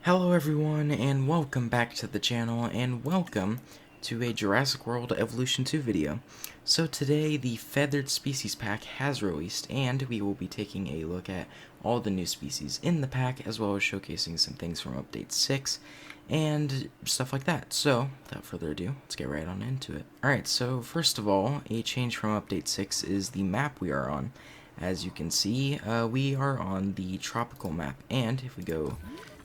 Hello everyone, and welcome back to the channel, and welcome to a Jurassic World Evolution 2 video. So today, the Feathered Species Pack has released, and we will be taking a look at all the new species in the pack, as well as showcasing some things from Update 6, and stuff like that. So, without further ado, let's get right on into it. Alright, so first of all, a change from Update 6 is the map we are on. As you can see, we are on the tropical map, and if we go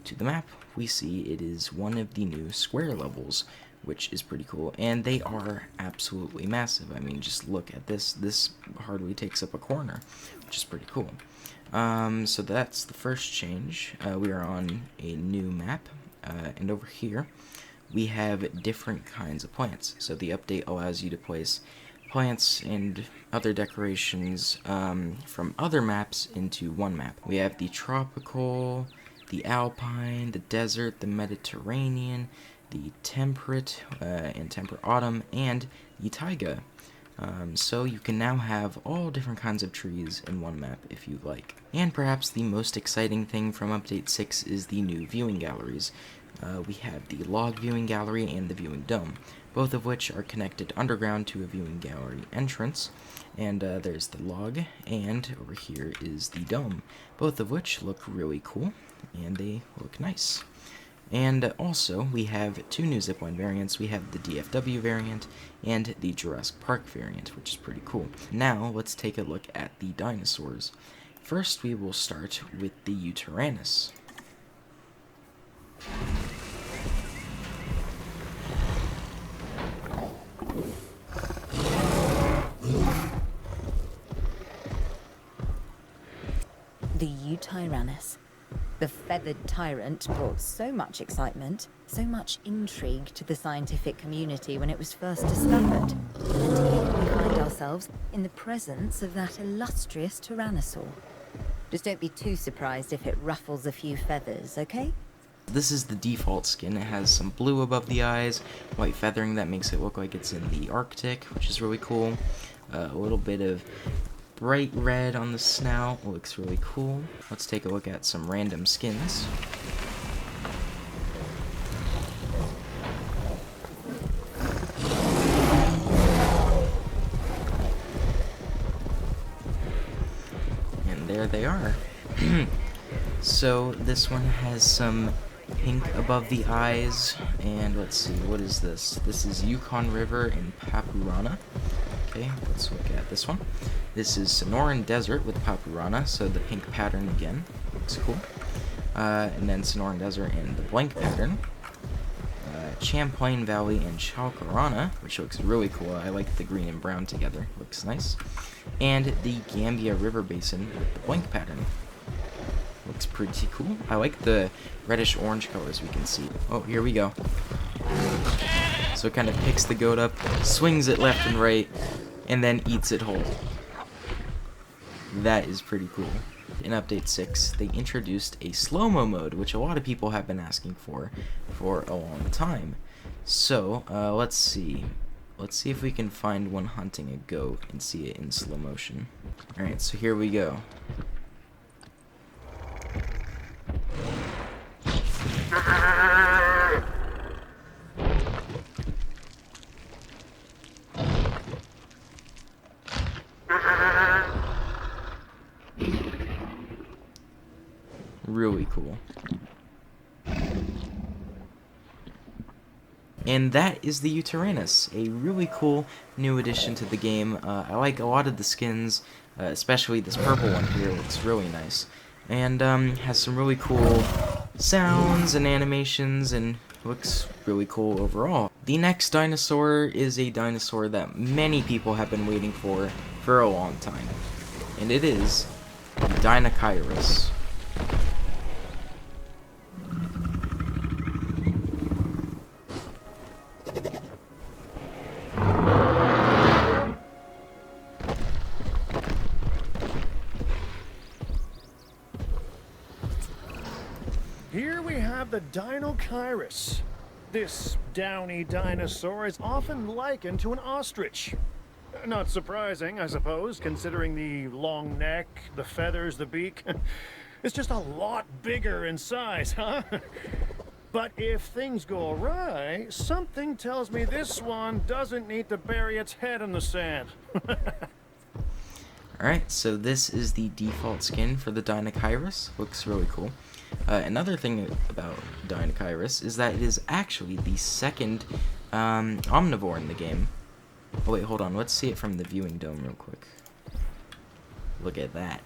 to the map, we see it is one of the new square levels, which is pretty cool, and they are absolutely massive. I mean, just look at this. This hardly takes up a corner, which is pretty cool. So that's the first change. We are on a new map, and over here we have different kinds of plants. So the update allows you to place plants and other decorations from other maps into one map. We have the tropical, the alpine, the desert, the Mediterranean, the temperate and temperate autumn, and the taiga. So you can now have all different kinds of trees in one map if you like. And perhaps the most exciting thing from Update 6 is the new viewing galleries. We have the log viewing gallery and the viewing dome, both of which are connected underground to a viewing gallery entrance. And there's the log, and over here is the dome, both of which look really cool, and they look nice. And also, we have two new zipline variants. We have the DFW variant and the Jurassic Park variant, which is pretty cool. Now, let's take a look at the dinosaurs. First, we will start with the Yutyrannus. The Yutyrannus. The feathered tyrant brought so much excitement, so much intrigue to the scientific community when it was first discovered. And here we find ourselves in the presence of that illustrious tyrannosaur. Just don't be too surprised if it ruffles a few feathers, okay? This is the default skin. It has some blue above the eyes, white feathering that makes it look like it's in the Arctic, which is really cool. A little bit of bright red on the snout, looks really cool. Let's take a look at some random skins. And there they are. So this one has some pink above the eyes, and let's see, what is this? This is Yukon River in Papurana. Okay, let's look at this one. This is Sonoran Desert with Papurana, so the pink pattern again looks cool. And then Sonoran Desert in the blank pattern. Champlain Valley and Chalcarana, which looks really cool. I like the green and brown together, looks nice. And the Gambia River Basin with the blank pattern. Looks pretty cool. I like the reddish-orange colors we can see. Oh, here we go. So it kind of picks the goat up, swings it left and right, and then eats it whole. That is pretty cool. In Update 6, they introduced a slow-mo mode, which a lot of people have been asking for a long time. So, let's see. Let's see if we can find one hunting a goat and see it in slow motion. Alright, so here we go. Really cool. And that is the Yutyrannus, a really cool new addition to the game. I like a lot of the skins, especially this purple one here. Looks really nice, and has some really cool sounds and animations, and looks really cool overall. The next dinosaur is a dinosaur that many people have been waiting for a long time, and it is the Deinocherius. Here we have the Deinocherius. This downy dinosaur is often likened to an ostrich. Not surprising, I suppose, considering the long neck, the feathers, the beak. It's just a lot bigger in size, huh? But if things go awry, something tells me this one doesn't need to bury its head in the sand. Alright, so this is the default skin for the Deinocherius. Looks really cool. Another thing about Deinocherius is that it is actually the second omnivore in the game. Oh wait, hold on. Let's see it from the viewing dome real quick. Look at that.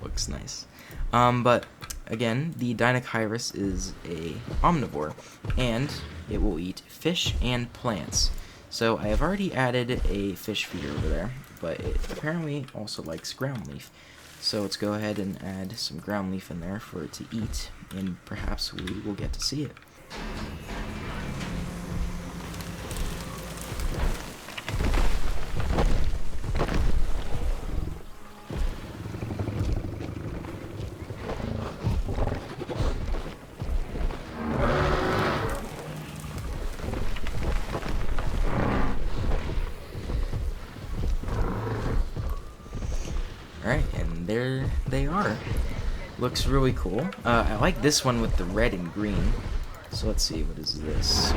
Looks nice. But again, the Deinocherius is a omnivore, and it will eat fish and plants. So I have already added a fish feeder over there, but it apparently also likes ground leaf. So let's go ahead and add some ground leaf in there for it to eat, and perhaps we will get to see it. Alright, and there they are. Looks really cool. I like this one with the red and green. So let's see, what is this?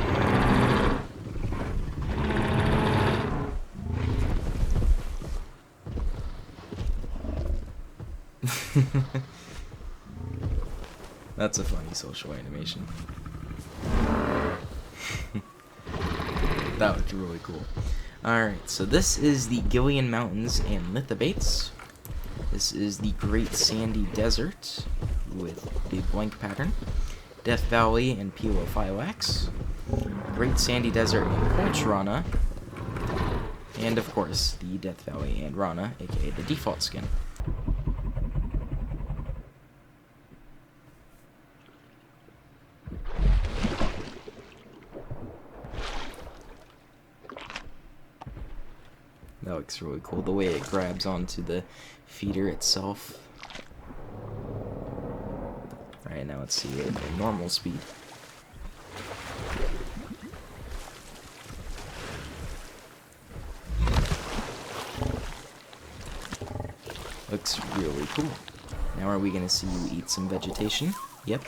That's a funny social animation. That looked really cool. Alright, so this is the Gillian Mountains and Lithobates. This is the Great Sandy Desert with the blank pattern. Death Valley and Pelophylax. Great Sandy Desert and Poltrana. And of course, the Death Valley and Rana, aka the default skin. That looks really cool, the way it grabs onto the feeder itself. Alright, now let's see it at normal speed. Looks really cool. Now are we going to see you eat some vegetation? Yep.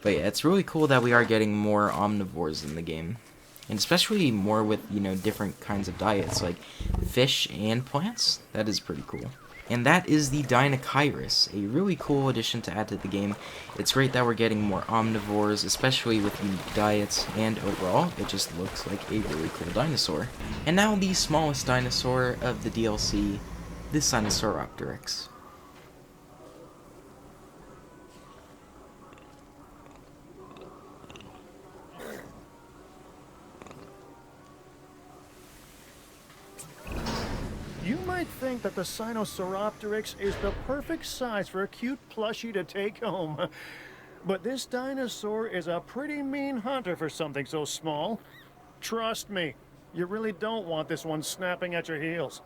But yeah, it's really cool that we are getting more omnivores in the game. And especially more with, you know, different kinds of diets, like fish and plants. That is pretty cool. And that is the Deinocherius, a really cool addition to add to the game. It's great that we're getting more omnivores, especially with unique diets, and overall, it just looks like a really cool dinosaur. And now the smallest dinosaur of the DLC, the Sinosauropteryx. You might think that the Sinosauropteryx is the perfect size for a cute plushie to take home. But this dinosaur is a pretty mean hunter for something so small. Trust me, you really don't want this one snapping at your heels.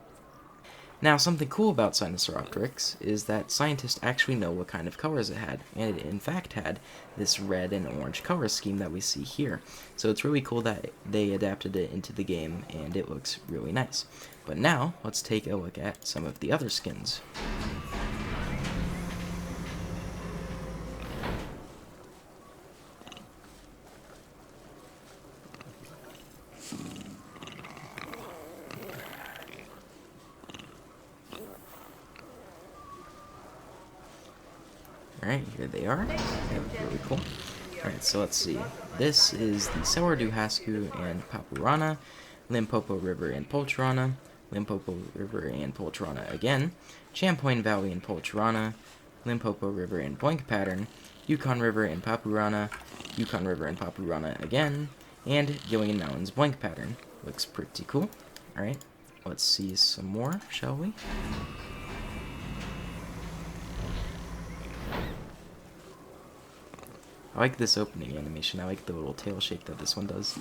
Now, something cool about Sinosauropteryx is that scientists actually know what kind of colors it had, and it in fact had this red and orange color scheme that we see here. So it's really cool that they adapted it into the game, and it looks really nice. But now, let's take a look at some of the other skins. Alright, here they are. They look really cool. Alright, so let's see. This is the Sauroduhasku and Papurana, Limpopo River and Poltrana, Limpopo River and Poltrana again, Champlain Valley and Poltrana, Limpopo River and blank pattern, Yukon River and Papurana, Yukon River and Papurana again, and Gillian Mountains blank pattern. Looks pretty cool. Alright, let's see some more, shall we? I like this opening animation. I like the little tail shape that this one does.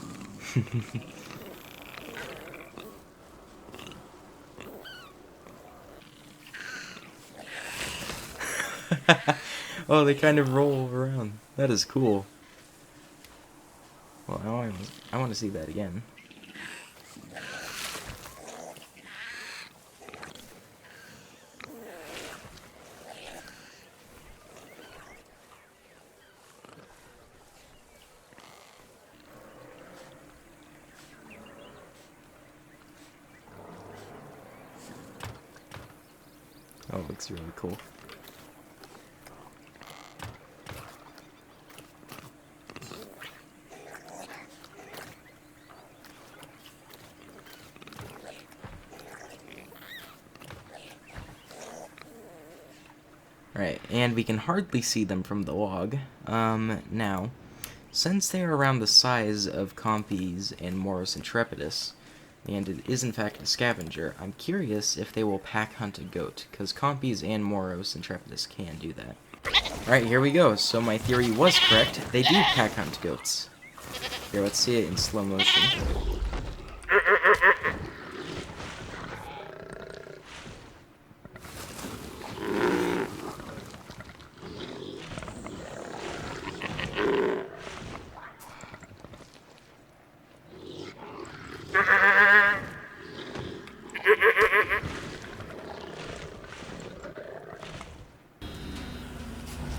Oh, they kind of roll around. That is cool. Well, I want to see that again. Oh, it looks really cool. Right, and we can hardly see them from the log. Now, since they are around the size of Compes and Moros intrepidus, and it is in fact a scavenger, I'm curious if they will pack hunt a goat, because Compes and Moros intrepidus can do that. Alright, here we go. So my theory was correct. They do pack hunt goats. Here, let's see it in slow motion.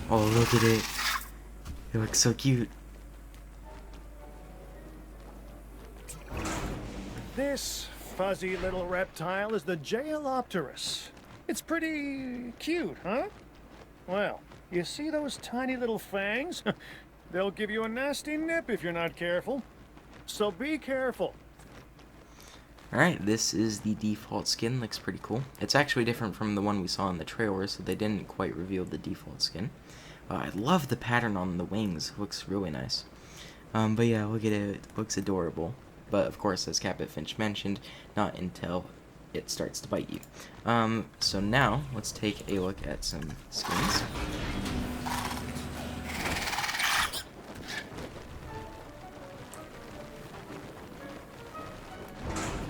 Oh, look at it. It looks so cute. This fuzzy little reptile is the Jehelopterus. It's pretty cute, huh? Well, you see those tiny little fangs? They'll give you a nasty nip if you're not careful. So be careful. Alright, this is the default skin. Looks pretty cool. It's actually different from the one we saw in the trailer, so they didn't quite reveal the default skin. I love the pattern on the wings. Looks really nice. But yeah, look at it. It looks adorable. But of course, as Captain Finch mentioned, not until it starts to bite you. So now, let's take a look at some skins.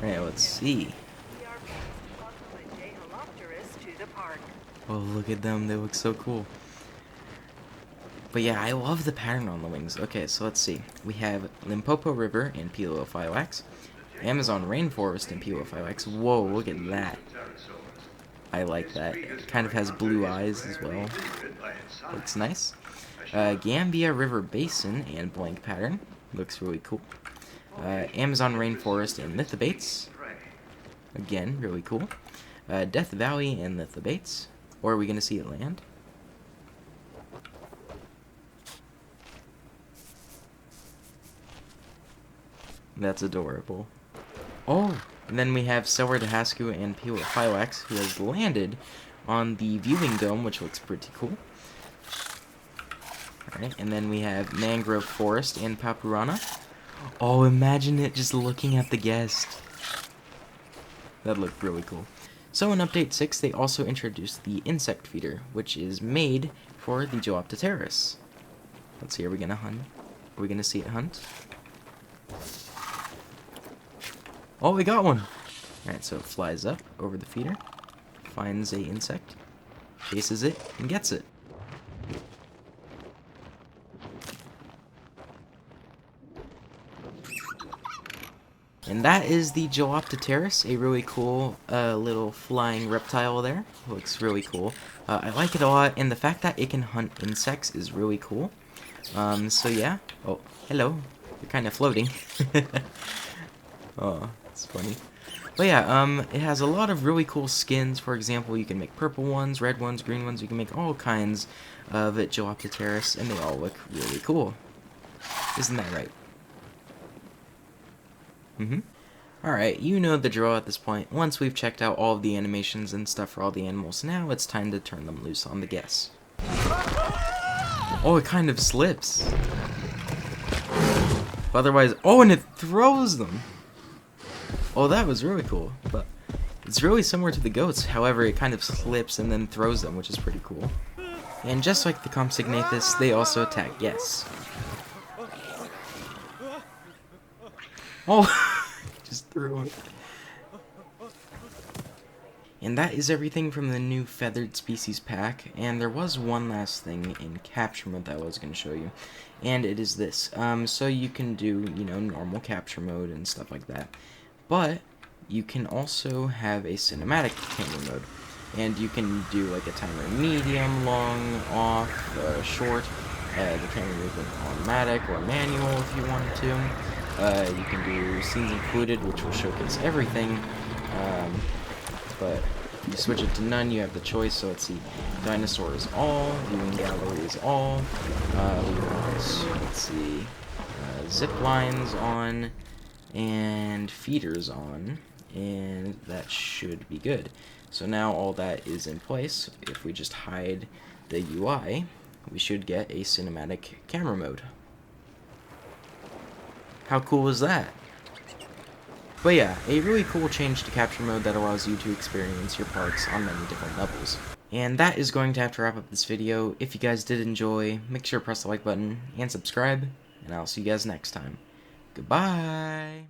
Alright, let's see. Oh, look at them. They look so cool. But yeah, I love the pattern on the wings. Okay, so let's see. We have Limpopo River and Pelophylax, Amazon Rainforest and Pelophylax. Whoa, look at that. I like that. It kind of has blue eyes as well. Looks nice. Gambia River Basin and blank pattern. Looks really cool. Amazon Rainforest and Lithobates. Again, really cool. Death Valley and Lithobates. Or are we going to see it land? That's adorable. Oh, and then we have Selwardahasku and Pelophylax, who has landed on the viewing dome, which looks pretty cool. Alright, and then we have Mangrove Forest and Papurana. Oh, imagine it just looking at the guest. That looked really cool. So in Update 6, they also introduced the insect feeder, which is made for the Jehelopterus. Let's see, are we gonna hunt? Are we gonna see it hunt? Oh, we got one! Alright, so it flies up over the feeder, finds a insect, chases it, and gets it. And that is the Jehelopterus, a really cool little flying reptile there. Looks really cool. I like it a lot, and the fact that it can hunt insects is really cool. So yeah. Oh, hello. You're kind of floating. Oh, it's funny. But yeah, it has a lot of really cool skins. For example, you can make purple ones, red ones, green ones. You can make all kinds of Jehelopterus, and they all look really cool. Isn't that right? Alright, you know the drill at this point. Once we've checked out all of the animations and stuff for all the animals, now it's time to turn them loose on the guests. Oh, it kind of slips. Otherwise, oh, and it throws them. Oh, that was really cool. But it's really similar to the goats. However, it kind of slips and then throws them, which is pretty cool. And just like the Compsognathus, they also attack guests. Oh, just threw it. And that is everything from the new Feathered Species pack. And there was one last thing in capture mode that I was going to show you. And it is this. So you can do, you know, normal capture mode and stuff like that. But you can also have a cinematic camera mode. And you can do like a timer medium, long, off, short. The camera movement automatic or manual if you wanted to. You can do scenes included, which will showcase everything, but you switch it to none, you have the choice. So let's see, dinosaur is all, viewing gallery is all, we want, let's see, zip lines on, and feeders on, and that should be good. So now all that is in place. If we just hide the UI, we should get a cinematic camera mode. How cool is that? But yeah, a really cool change to capture mode that allows you to experience your parks on many different levels. And that is going to have to wrap up this video. If you guys did enjoy, make sure to press the like button and subscribe, and I'll see you guys next time. Goodbye!